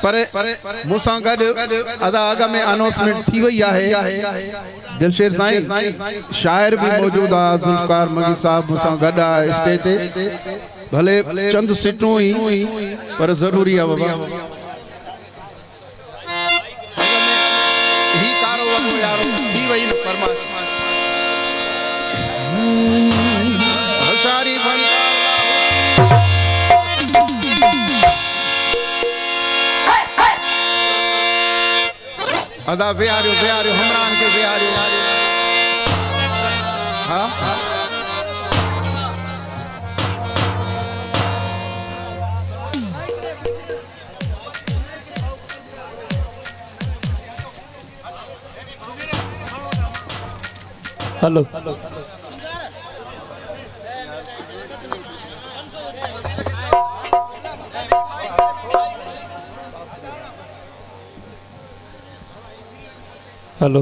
पर मुसा गड अदा आगा में अनाउंसमेंट थी वही है। दिलशेर साईं शायर भी मौजूद आ, जुल्फकार मगी साहब मुसा गड आ स्टेज ते। भले चंद सीटूं ही पर जरूरी है बाबा। ही कारो वो यारो ही वही फरमाइश हसारी भरी अदा प्यारियो हमरान के प्यारियो। हाँ हेलो हेलो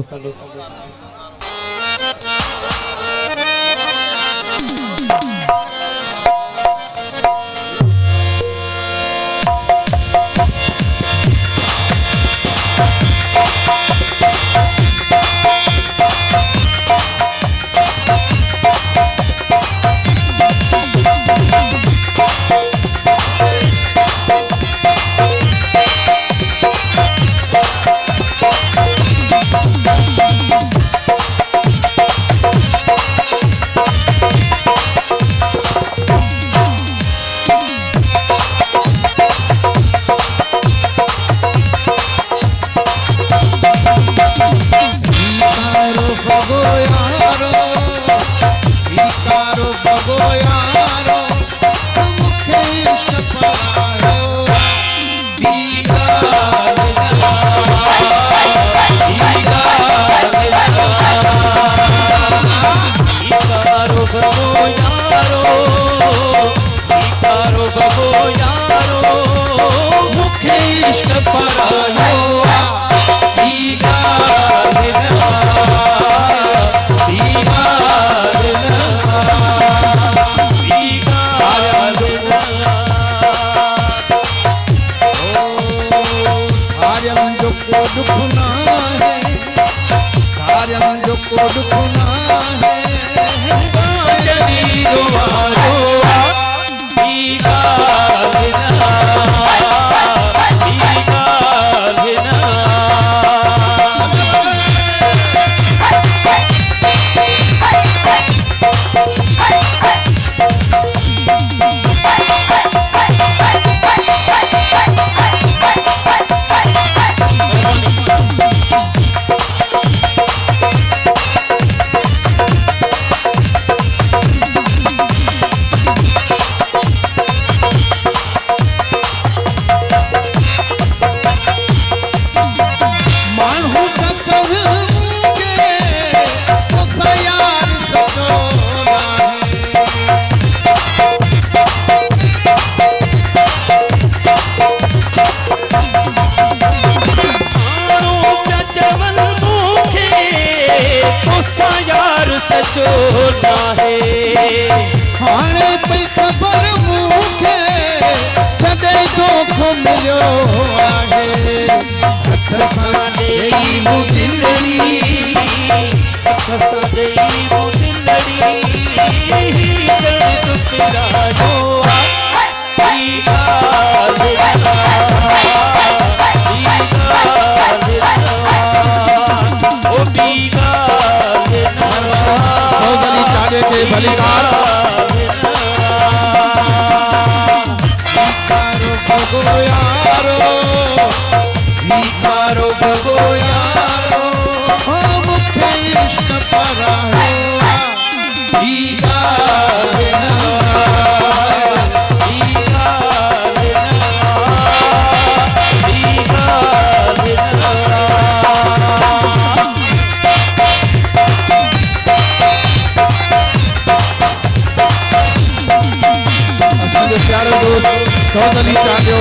चौधरी चालियो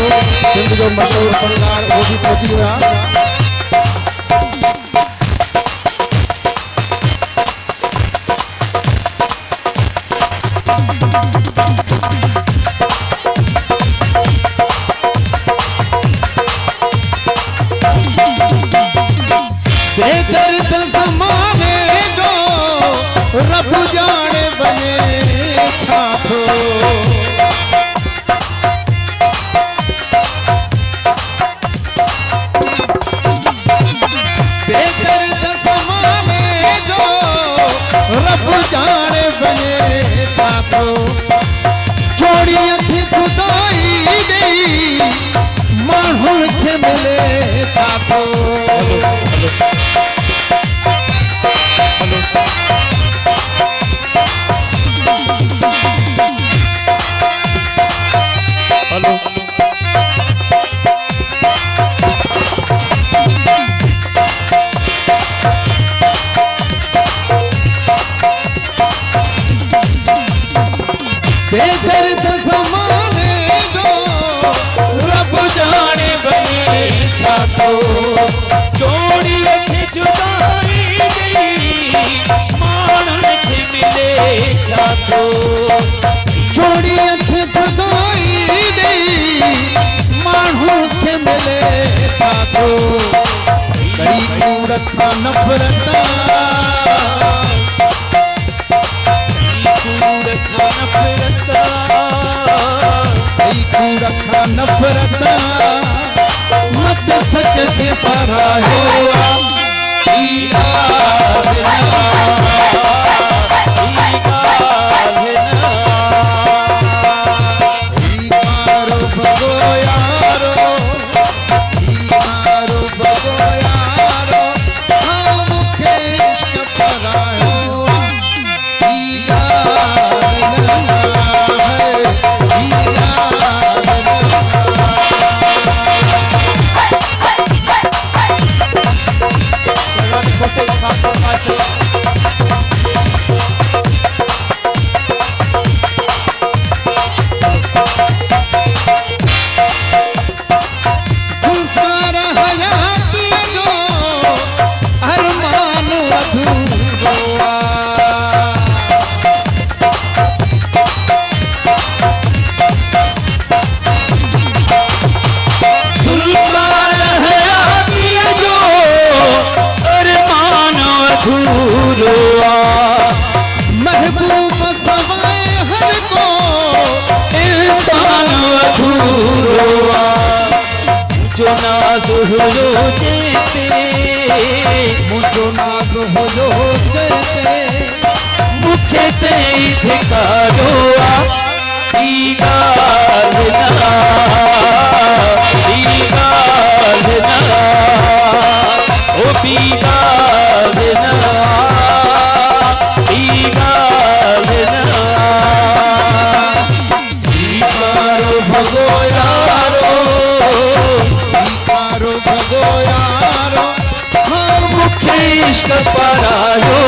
सिंध जो मशहूर फनकार वो भी पहुंची हुआ। छातो जोड़ी अखी खुदाई ॾेई माण्हुनि खे मिले छातो बेदर्द ज़माने जो रब जाने बने छातो जोड़ी खे जुदाई ॾेई माण्हुनि खे मिले छातो जोड़ी खे जुदाई ॾेई माण्हुनि खे मिले छातो कई कूड़ खां नफ़रत नफ़रत मत सच खे सराहियो महबूब सवाए हर को इंसान अधूरा जो नाज़ हुयो जेते मुझो नाज़ हुयो जेते मुखे ते धिकारो ई ॻाल्हि ना ओ बी ॻाल्हि ना इश्क परायो